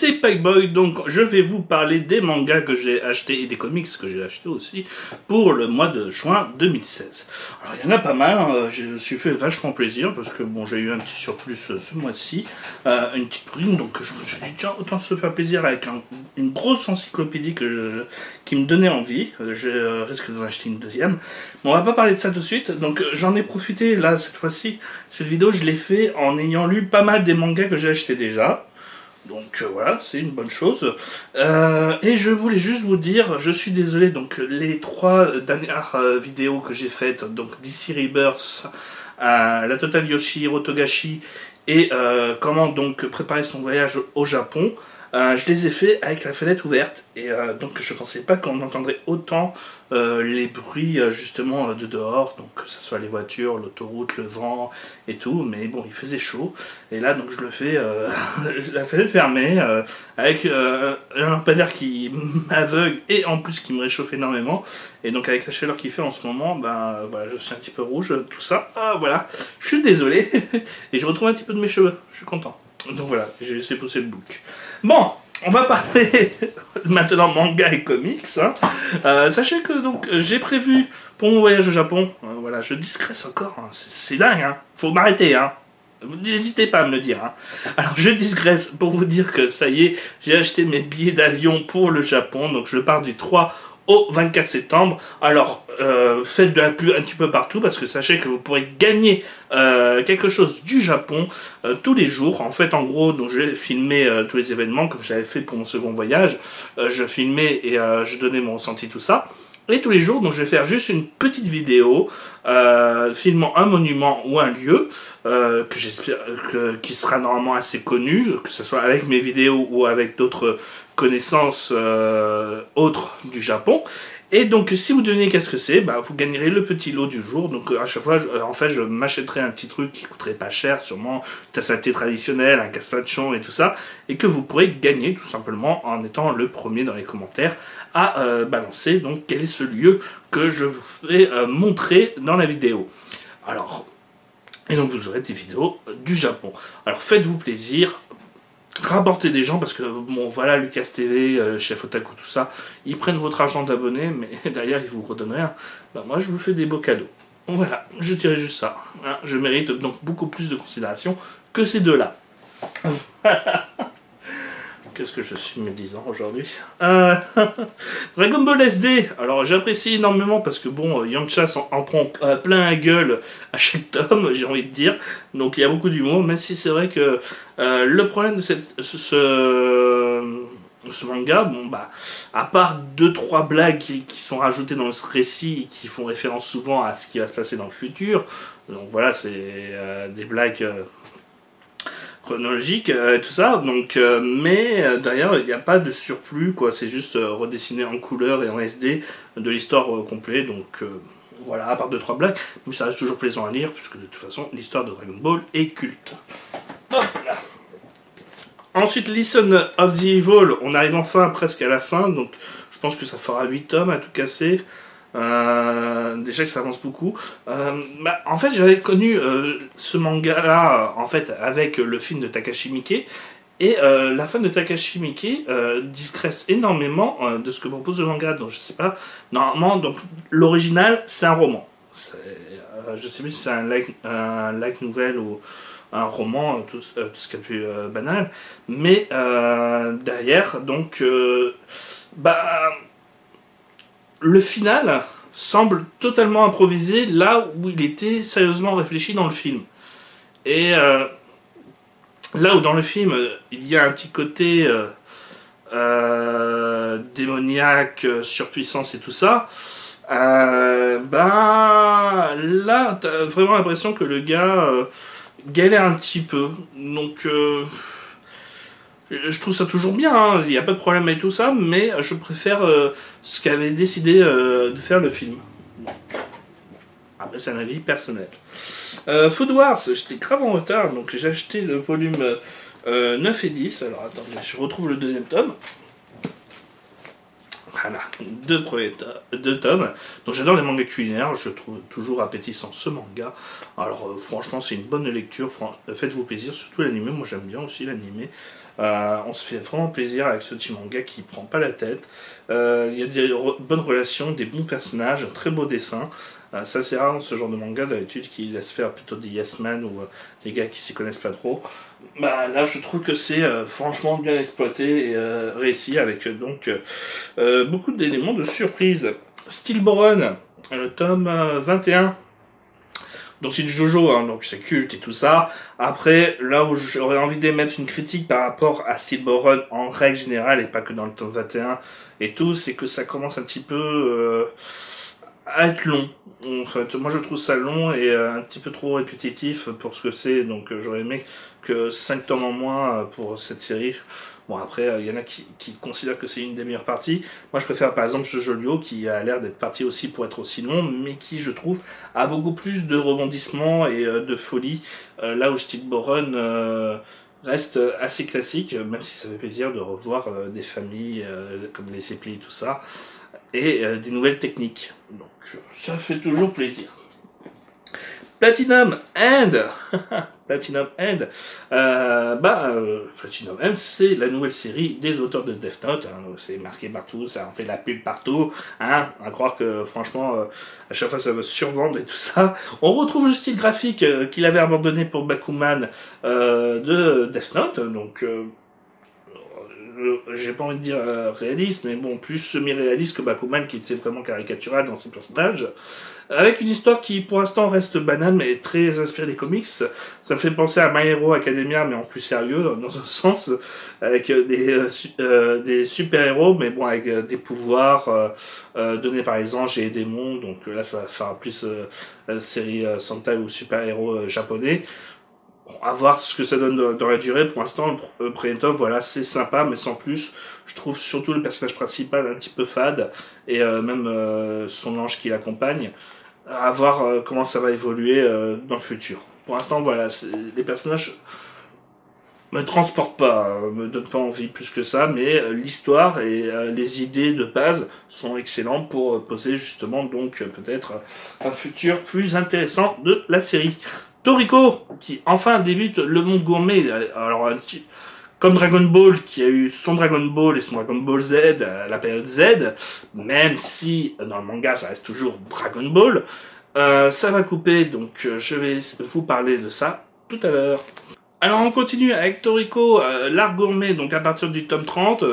c'est Pipeboy, donc je vais vous parler des mangas que j'ai achetés et des comics que j'ai achetés aussi pour le mois de juin 2016. Alors il y en a pas mal, hein, je me suis fait vachement plaisir parce que bon, j'ai eu un petit surplus ce mois-ci, une petite prime, donc je me suis dit tiens, autant se faire plaisir avec une grosse encyclopédie qui me donnait envie. Je risque d'en acheter une deuxième. Bon, on va pas parler de ça tout de suite, donc j'en ai profité là cette fois-ci. Cette vidéo je l'ai fait en ayant lu pas mal des mangas que j'ai achetés déjà. Donc voilà, c'est une bonne chose. Et je voulais juste vous dire, je suis désolé, donc les 3 dernières vidéos que j'ai faites, donc DC Rebirth, la Total Yoshihiro Togashi et comment donc préparer son voyage au Japon, je les ai fait avec la fenêtre ouverte et donc je pensais pas qu'on entendrait autant les bruits justement de dehors, donc que ce soit les voitures, l'autoroute, le vent et tout, mais bon il faisait chaud et là donc je le fais la fenêtre fermée avec un lampadaire qui m'aveugle et en plus qui me réchauffe énormément et donc avec la chaleur qu'il fait en ce moment, ben voilà, je suis un petit peu rouge, tout ça, voilà, je suis désolé et je retrouve un petit peu de mes cheveux, je suis content. Donc voilà, j'ai laissé pousser le bouc. Bon, on va parler maintenant manga et comics. Hein. Sachez que donc j'ai prévu pour mon voyage au Japon, voilà, je discrète encore, hein, c'est dingue, hein. Faut m'arrêter, hein. N'hésitez pas à me le dire. Hein. Alors je digresse pour vous dire que ça y est, j'ai acheté mes billets d'avion pour le Japon, donc je pars du 3 au 24 septembre. Alors, faites de la pub un petit peu partout parce que sachez que vous pourrez gagner quelque chose du Japon tous les jours. En fait, en gros, donc j'ai filmé tous les événements comme j'avais fait pour mon second voyage. Je filmais et je donnais mon ressenti, tout ça. Et tous les jours, donc je vais faire juste une petite vidéo filmant un monument ou un lieu que j'espère qui sera normalement assez connu, que ce soit avec mes vidéos ou avec d'autres connaissances autres du Japon. Et donc si vous devinez qu'est-ce que c'est, bah, vous gagnerez le petit lot du jour. Donc à chaque fois, en fait, je m'achèterai un petit truc qui coûterait pas cher, sûrement une tasse à thé traditionnelle, un casse-patchon et tout ça, et que vous pourrez gagner tout simplement en étant le premier dans les commentaires à balancer. Donc quel est ce lieu que je vous vais montrer dans la vidéo. Alors, et donc vous aurez des vidéos du Japon. Alors faites-vous plaisir. Rapportez des gens parce que bon voilà, Lucas TV, Chef Otaku, tout ça, ils prennent votre argent d'abonné mais derrière ils vous redonnent rien. Ben, moi je vous fais des beaux cadeaux. Voilà, je dirais juste ça. Hein, je mérite donc beaucoup plus de considération que ces deux-là. Qu'est-ce que je suis médisant aujourd'hui. Dragon Ball SD, alors j'apprécie énormément parce que bon, Yamcha en prend plein la gueule à chaque tome, j'ai envie de dire. Donc il y a beaucoup d'humour, même si c'est vrai que le problème de ce manga, bon bah, à part 2-3 blagues qui sont rajoutées dans ce récit et qui font référence souvent à ce qui va se passer dans le futur, donc voilà, c'est des blagues chronologique, tout ça, donc, mais d'ailleurs il n'y a pas de surplus, quoi, c'est juste redessiné en couleur et en SD de l'histoire complète, donc voilà, à part 2-3 blagues, mais ça reste toujours plaisant à lire, puisque de toute façon l'histoire de Dragon Ball est culte. Hop là. Ensuite, Listen of the Evil, on arrive enfin presque à la fin, donc je pense que ça fera 8 tomes à tout casser. Déjà que ça avance beaucoup. Bah, en fait, j'avais connu ce manga-là en fait avec le film de Takashi Miike. Et la femme de Takashi Miike discrète énormément de ce que propose le manga. Donc je sais pas. Normalement, donc l'original c'est un roman. Je sais plus si c'est un light novel ou un roman, tout ce qui est plus banal. Mais derrière, donc bah le final semble totalement improvisé là où il était sérieusement réfléchi dans le film. Et là où dans le film il y a un petit côté démoniaque, surpuissance et tout ça, bah là t'as vraiment l'impression que le gars galère un petit peu. Donc je trouve ça toujours bien, hein. Il n'y a pas de problème avec tout ça, mais je préfère ce qu'avait décidé de faire le film. Bon. Après, c'est un avis personnel. Food Wars, j'étais grave en retard, donc j'ai acheté le volume 9 et 10. Alors attendez, je retrouve le deuxième tome. Voilà, deux tomes. Donc j'adore les mangas culinaires, je trouve toujours appétissant ce manga. Alors franchement c'est une bonne lecture, faites-vous plaisir, surtout l'animé, moi j'aime bien aussi l'animé. On se fait vraiment plaisir avec ce petit manga qui prend pas la tête. Il y a des bonnes relations, des bons personnages, un très beau dessin. Ça c'est rare dans ce genre de manga d'habitude qui laisse faire plutôt des yes man ou des gars qui s'y connaissent pas trop. Bah là je trouve que c'est franchement bien exploité et réussi avec donc beaucoup d'éléments de surprise. Stillborn, le tome 21. Donc c'est du Jojo, hein, donc c'est culte et tout ça. Après, là où j'aurais envie d'émettre une critique par rapport à Stillborn en règle générale, et pas que dans le tome 21 et tout, c'est que ça commence un petit peu à être long. En fait, moi je trouve ça long et un petit peu trop répétitif pour ce que c'est, donc j'aurais aimé que 5 tomes en moins pour cette série. Bon après, il y en a qui considèrent que c'est une des meilleures parties. Moi je préfère par exemple Jojo qui a l'air d'être parti aussi pour être aussi long, mais qui je trouve a beaucoup plus de rebondissements et de folie, là où Stillborn reste assez classique, même si ça fait plaisir de revoir des familles comme les Sepli et tout ça, et des nouvelles techniques. Donc ça fait toujours plaisir. Platinum End. Platinum End. Platinum End, c'est la nouvelle série des auteurs de Death Note. Hein, c'est marqué partout, ça en fait la pub partout. Hein, à croire que franchement, à chaque fois ça va se survendre et tout ça. On retrouve le style graphique qu'il avait abandonné pour Bakuman de Death Note. Donc j'ai pas envie de dire réaliste, mais bon, plus semi-réaliste que Bakuman qui était vraiment caricatural dans ses personnages. Avec une histoire qui pour l'instant reste banale mais très inspirée des comics. Ça me fait penser à My Hero Academia mais en plus sérieux dans un sens, avec des super-héros mais bon avec des pouvoirs donnés par les anges et les démons. Donc là ça va faire plus série Sentai ou super-héros japonais. Bon, à voir ce que ça donne dans la durée. Pour l'instant, le premier tome, voilà, c'est sympa, mais sans plus. Je trouve surtout le personnage principal un petit peu fade, et même son ange qui l'accompagne. À voir comment ça va évoluer dans le futur. Pour l'instant, voilà, les personnages me transportent pas, me donnent pas envie plus que ça, mais l'histoire et les idées de base sont excellentes pour poser justement donc peut-être un futur plus intéressant de la série. Toriko, qui enfin débute le monde gourmet, alors comme Dragon Ball, qui a eu son Dragon Ball et son Dragon Ball Z à la période Z, même si dans le manga ça reste toujours Dragon Ball, ça va couper, donc je vais vous parler de ça tout à l'heure. Alors on continue avec Toriko, l'art gourmet, donc à partir du tome 30,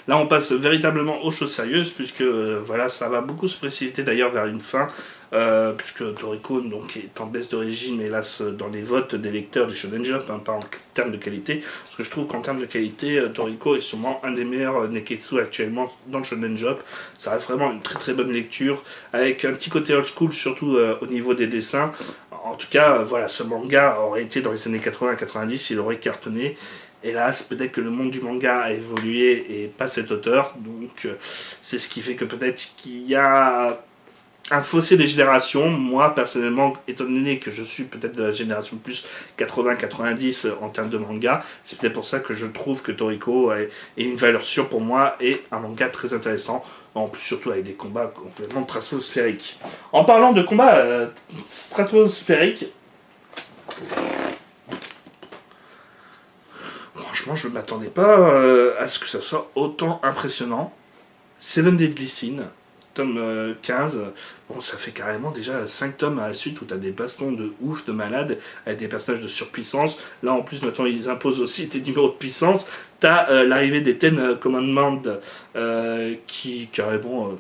là on passe véritablement aux choses sérieuses, puisque voilà, ça va beaucoup se précipiter d'ailleurs vers une fin, puisque Toriko donc, est en baisse de régime, hélas, dans les votes des lecteurs du Shonen Jump, hein, pas en termes de qualité, parce que je trouve qu'en termes de qualité, Toriko est sûrement un des meilleurs Neketsu actuellement dans le Shonen Jump. Ça reste vraiment une très très bonne lecture, avec un petit côté old school, surtout au niveau des dessins. En tout cas, voilà, ce manga aurait été dans les années 80-90, il aurait cartonné. Hélas, peut-être que le monde du manga a évolué et pas cet auteur, donc c'est ce qui fait que peut-être qu'il y a un fossé des générations. Moi, personnellement, étant donné que je suis peut-être de la génération plus 80-90 en termes de manga, c'est peut-être pour ça que je trouve que Toriko est une valeur sûre pour moi et un manga très intéressant. En plus, surtout avec des combats complètement stratosphériques. En parlant de combats stratosphériques, franchement, je ne m'attendais pas à ce que ça soit autant impressionnant. Seven Deadly Sins, tome 15, bon, ça fait carrément déjà 5 tomes à la suite où tu as des bastons de ouf, de malade, avec des personnages de surpuissance. Là, en plus, maintenant, ils imposent aussi des numéros de puissance. Tu as l'arrivée des Ten Commandments qui, carrément,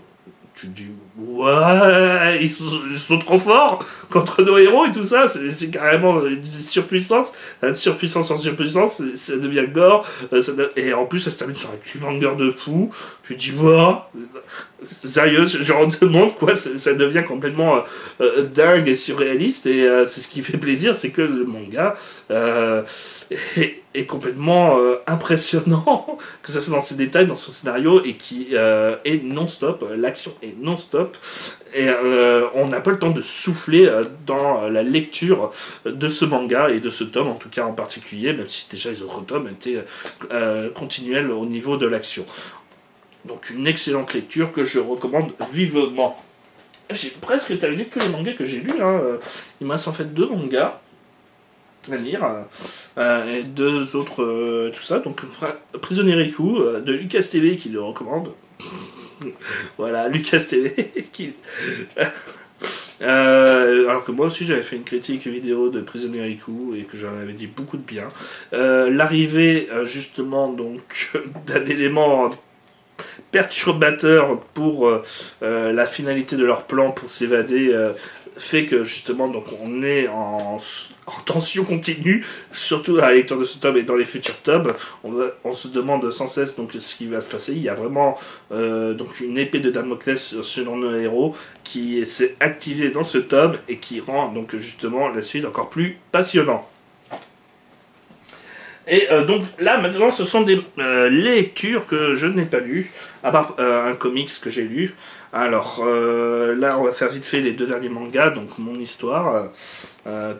tu te dis, ouais, ils sont trop forts contre nos héros et tout ça. C'est carrément une surpuissance. Une surpuissance en surpuissance, ça devient gore. Et en plus, ça se termine sur un cliffhanger de fou. Tu te dis, wow, sérieux, genre de monde, quoi. Ça devient complètement dingue et surréaliste. Et c'est ce qui fait plaisir, c'est que le manga est complètement impressionnant, que ça soit dans ses détails, dans son scénario, et qui est non-stop. L'action est non-stop. Et on n'a pas le temps de souffler dans la lecture de ce manga et de ce tome en tout cas en particulier, même si déjà les autres tomes étaient continuels au niveau de l'action. Donc une excellente lecture que je recommande vivement. J'ai presque terminé tous les mangas que j'ai lus. Hein. Il me reste en fait 2 mangas à lire. Et 2 autres, tout ça. Donc Prisonnier Riku de Lucas TV qui le recommande. Voilà, Lucas TV qui... alors que moi aussi j'avais fait une critique vidéo de Prisonnier Riku et que j'en avais dit beaucoup de bien. L'arrivée justement donc d'un élément perturbateur pour la finalité de leur plan pour s'évader fait que justement donc on est en tension continue, surtout à la lecture de ce tome et dans les futurs tomes. On se demande sans cesse donc ce qui va se passer. Il y a vraiment donc une épée de Damoclès sur nos héros qui s'est activée dans ce tome et qui rend donc justement la suite encore plus passionnante. Et donc là maintenant ce sont des lectures que je n'ai pas lues, à part un comics que j'ai lu. Alors là on va faire vite fait les 2 derniers mangas, donc mon histoire,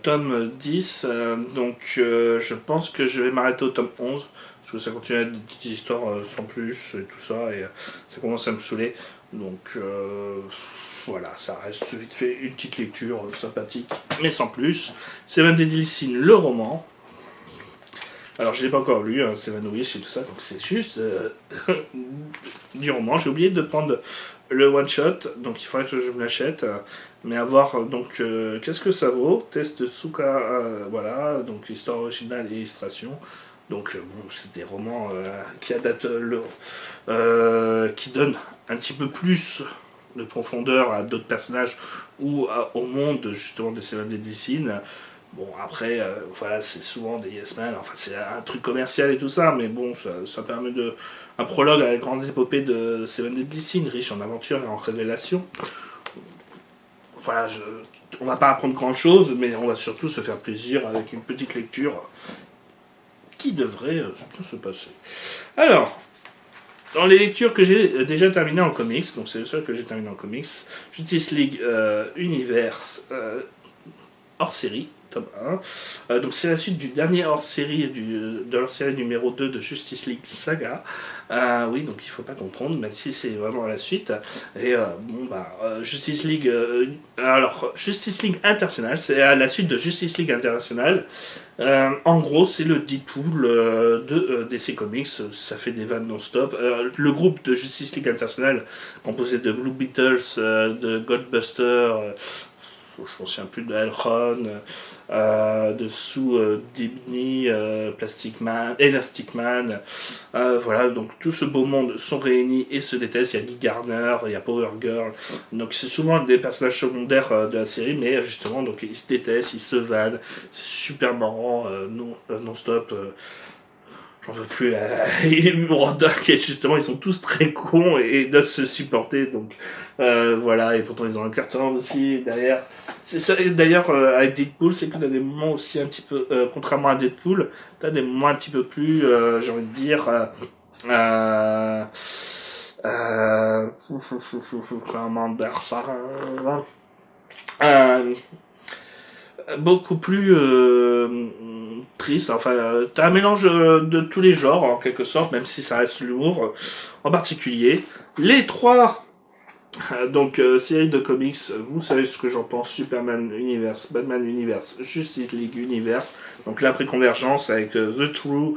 tome 10, donc je pense que je vais m'arrêter au tome 11, parce que ça continue à être des histoires sans plus et tout ça, et ça commence à me saouler, donc voilà, ça reste vite fait une petite lecture sympathique, mais sans plus. Seven Deadly Sins, le roman. Alors je l'ai pas encore lu, hein, Seven Wish et tout ça, donc c'est juste du roman. J'ai oublié de prendre le one shot, donc il faudrait que je me l'achète. Mais à voir donc qu'est-ce que ça vaut. Test Tsuka, voilà, donc histoire originale et illustration. Donc bon, c'est des romans qui adaptent qui donnent un petit peu plus de profondeur à d'autres personnages ou au monde justement de Seven Deadly Sins. Bon, après, voilà, c'est souvent des yes men, enfin c'est un truc commercial et tout ça, mais bon, ça permet de... Un prologue à la grande épopée de Seven Deadly Sins, riche en aventures et en révélations. Voilà, on va pas apprendre grand chose, mais on va surtout se faire plaisir avec une petite lecture qui devrait bien se passer. Alors, dans les lectures que j'ai déjà terminées en comics, donc c'est le seul que j'ai terminé en comics, Justice League Universe hors série. Tome 1. Donc c'est la suite du dernier hors-série de leur série numéro 2 de Justice League Saga. Oui, donc il faut pas comprendre, même si c'est vraiment la suite. Et bon bah Justice League alors Justice League International, c'est à la suite de Justice League International. En gros, c'est le Deadpool de DC Comics, ça fait des vannes non-stop. Le groupe de Justice League International, composé de Blue Beetles, de Goldbuster, je me souviens plus de Elron, de Sue Dibny, Plastic Man, Elastic Man, voilà, donc tout ce beau monde sont réunis et se détestent. Il y a Guy Garner, il y a Power Girl, donc c'est souvent des personnages secondaires de la série, mais justement donc ils se détestent, ils se vannent, c'est super marrant, non-stop. J'en veux plus. Et Miranda, qui justement, ils sont tous très cons et doivent se supporter. Donc voilà, et pourtant ils ont un carton aussi derrière. C'est ça. D'ailleurs, avec Deadpool, c'est que t'as des moments aussi un petit peu, contrairement à Deadpool, t'as des moments un petit peu plus, j'ai envie de dire, comment dire ça, beaucoup plus triste. Enfin, t'as un mélange de tous les genres en quelque sorte, même si ça reste l'humour en particulier. Les 3 donc série de comics, vous savez ce que j'en pense: Superman Universe, Batman Universe, Justice League Universe. Donc la préconvergence avec The True,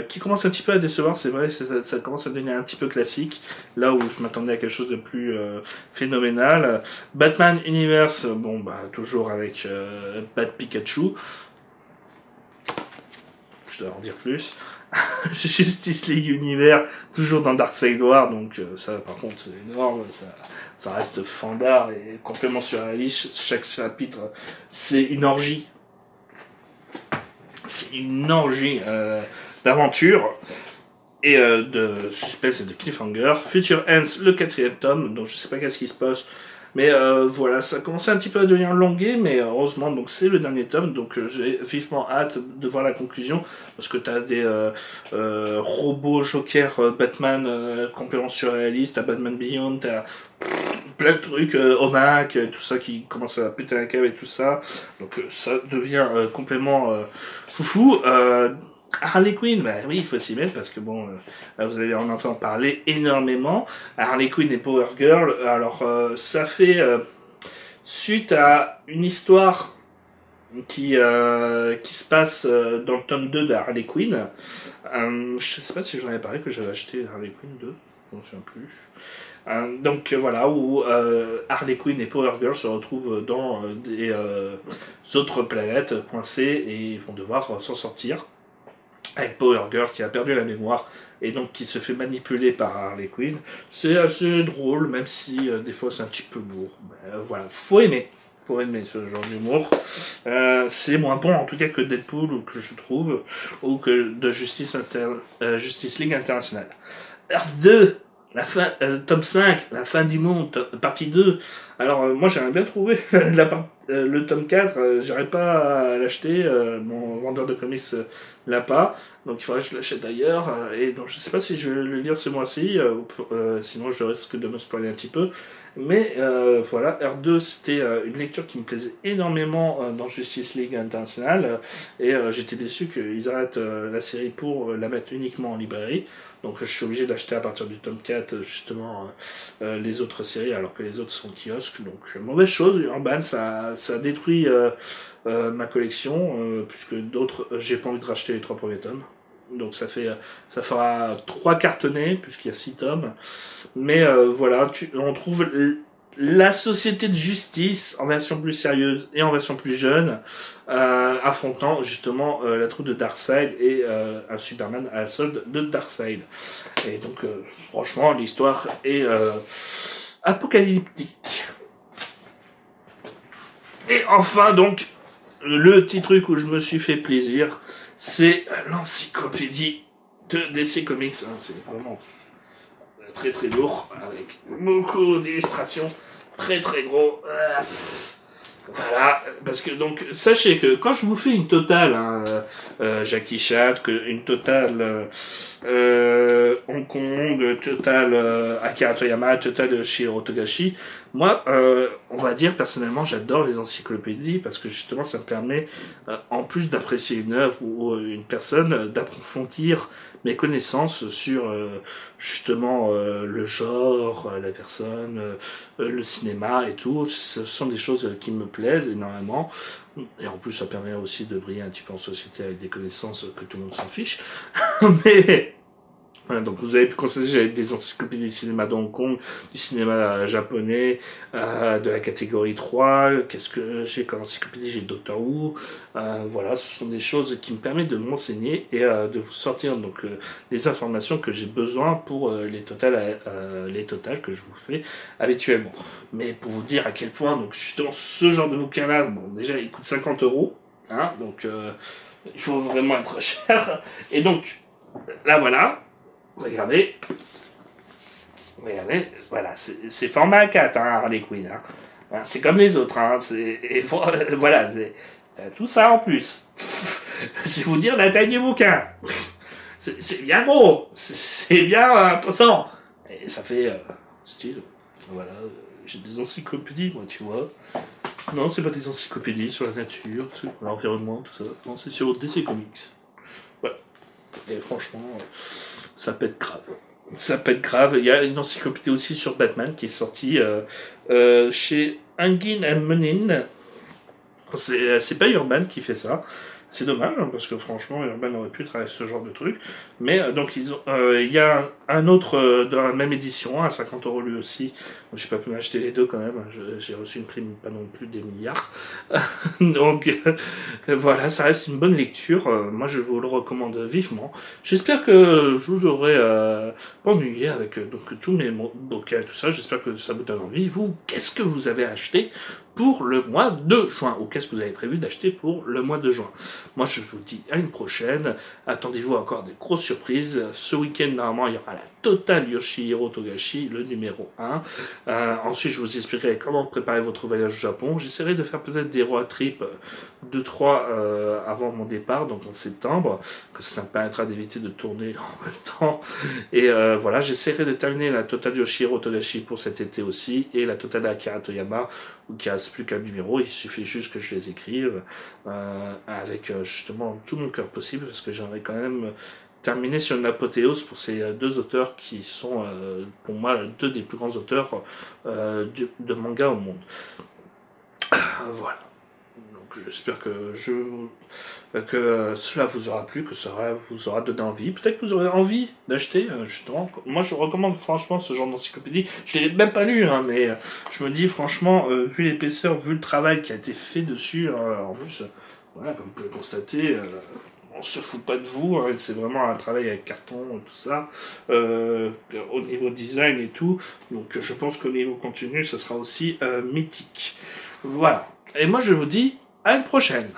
qui commence un petit peu à décevoir, c'est vrai, ça commence à devenir un petit peu classique, là où je m'attendais à quelque chose de plus phénoménal. Batman Universe, bon bah toujours avec Bat Pikachu, je dois en dire plus. Justice League Univers, toujours dans Darkseid War, donc ça par contre c'est énorme, ça reste fandard et complètement surréaliste. Chaque chapitre c'est une orgie, d'aventure et de suspense et de cliffhanger. Future Ends, le 4e tome, donc je sais pas qu'est-ce qui se passe, mais voilà, ça commence un petit peu à devenir longué, mais heureusement donc c'est le dernier tome, donc j'ai vivement hâte de voir la conclusion, parce que t'as des robots Joker, Batman complètement surréaliste, t'as Batman Beyond, t'as plein de trucs, Omac, tout ça qui commence à péter la cave et tout ça, donc ça devient complètement foufou. Harley Quinn, bah oui, il faut s'y mettre parce que bon, là, vous allez en entendre parler énormément. Harley Quinn et Power Girl, alors ça fait suite à une histoire qui se passe dans le tome 2 de Harley Quinn. Je sais pas si j'en avais parlé que j'avais acheté Harley Quinn 2, je ne me souviens plus. Donc voilà, où Harley Quinn et Power Girl se retrouvent dans des autres planètes coincées et vont devoir s'en sortir. Avec Power Girl qui a perdu la mémoire et donc qui se fait manipuler par Harley Quinn. C'est assez drôle, même si des fois c'est un petit peu lourd. Voilà, faut aimer. Faut aimer ce genre d'humour. C'est moins bon en tout cas que Deadpool, ou que je trouve, ou que de Justice League International. Earth 2, la fin, tome 5, la fin du monde, partie 2. Alors moi j'aimerais bien trouver le tome 4, j'arrive pas à l'acheter, mon vendeur de comics l'a pas, donc il faudrait que je l'achète ailleurs, et donc je sais pas si je vais le lire ce mois-ci, sinon je risque de me spoiler un petit peu. Mais voilà, R2 c'était une lecture qui me plaisait énormément dans Justice League International, et j'étais déçu qu'ils arrêtent la série pour la mettre uniquement en librairie. Donc je suis obligé d'acheter à partir du tome 4 justement les autres séries alors que les autres sont kiosques. Donc mauvaise chose, Urban ça détruit ma collection puisque d'autres j'ai pas envie de racheter les 3 premiers tomes. Donc ça fera 3 cartonnés puisqu'il y a 6 tomes. Mais voilà, on trouve la société de justice en version plus sérieuse et en version plus jeune, affrontant justement la troupe de Darkseid et un Superman à la solde de Darkseid. Et donc franchement l'histoire est apocalyptique. Et enfin donc le petit truc où je me suis fait plaisir, c'est l'encyclopédie de DC Comics. Hein, c'est vraiment très très lourd, avec beaucoup d'illustrations, très très gros. Voilà, parce que donc sachez que quand je vous fais une totale, hein, Jackie Chan, une totale Hong Kong, totale Akira Toriyama, totale Shiro Togashi, moi, on va dire personnellement, j'adore les encyclopédies parce que justement, ça me permet, en plus d'apprécier une œuvre ou une personne, d'approfondir mes connaissances sur justement le genre, la personne, le cinéma et tout. Ce sont des choses qui me plaisent énormément. Et en plus, ça permet aussi de briller un petit peu en société avec des connaissances que tout le monde s'en fiche. Mais voilà, donc vous avez pu constater que j'avais des encyclopédies du cinéma de Hong Kong, du cinéma japonais, de la catégorie 3, qu'est-ce que j'ai comme encyclopédie, j'ai Doctor Who, voilà, ce sont des choses qui me permettent de m'enseigner et de vous sortir donc les informations que j'ai besoin pour les totales que je vous fais habituellement. Mais pour vous dire à quel point, donc justement ce genre de bouquin-là, bon déjà il coûte 50€, hein, donc il faut vraiment être cher, et donc là voilà. Regardez, voilà, c'est format A4, hein, Harley Quinn. Hein. C'est comme les autres, hein, voilà, c'est tout ça en plus. C'est vous dire la taille du bouquin. C'est bien gros, c'est bien imposant. Et ça fait style, voilà, j'ai des encyclopédies, moi, tu vois. Non, c'est pas des encyclopédies sur la nature, sur l'environnement, tout ça. Non, c'est sur DC Comics. Voilà. Et franchement... ça peut être grave. Ça peut être grave. Il y a une encyclopédie aussi sur Batman qui est sortie chez Engin and Menin. C'est pas Urban qui fait ça. C'est dommage, hein, parce que franchement, Urban aurait pu travailler ce genre de truc. Mais donc, il y a un autre dans la même édition, à 50€ lui aussi. Je n'ai pas pu m'acheter les deux quand même. J'ai reçu une prime, pas non plus des milliards. Donc, voilà, ça reste une bonne lecture. Moi, je vous le recommande vivement. J'espère que je vous aurai pas ennuyé avec donc tous mes bouquins et tout ça. J'espère que ça vous donne envie. Vous, qu'est-ce que vous avez acheté pour le mois de juin, ou qu'est-ce que vous avez prévu d'acheter pour le mois de juin? Moi, je vous dis à une prochaine. Attendez-vous encore des grosses surprises. Ce week-end, normalement, il y aura la totale Yoshihiro Togashi, le numéro 1. Ensuite, je vous expliquerai comment préparer votre voyage au Japon. J'essaierai de faire peut-être des road trips 2-3 avant mon départ, donc en septembre, que ça me permettra d'éviter de tourner en même temps. Et voilà, j'essaierai de terminer la totale Yoshihiro Togashi pour cet été aussi, et la totale Akira Toriyama, qui a reste plus qu'un numéro, il suffit juste que je les écrive avec justement tout mon cœur possible, parce que j'aimerais quand même terminer sur une apothéose pour ces deux auteurs qui sont pour moi deux des plus grands auteurs de manga au monde. Voilà. Donc j'espère que cela vous aura plu, que ça vous aura donné envie. Peut-être que vous aurez envie d'acheter, justement. Moi, je recommande franchement ce genre d'encyclopédie. Je l'ai même pas lu, hein, mais je me dis franchement, vu l'épaisseur, vu le travail qui a été fait dessus, en plus, voilà, comme vous pouvez le constater, on se fout pas de vous, hein, c'est vraiment un travail avec carton et tout ça, au niveau design et tout. Donc je pense qu'au niveau contenu, ça sera aussi mythique. Voilà. Et moi, je vous dis à une prochaine.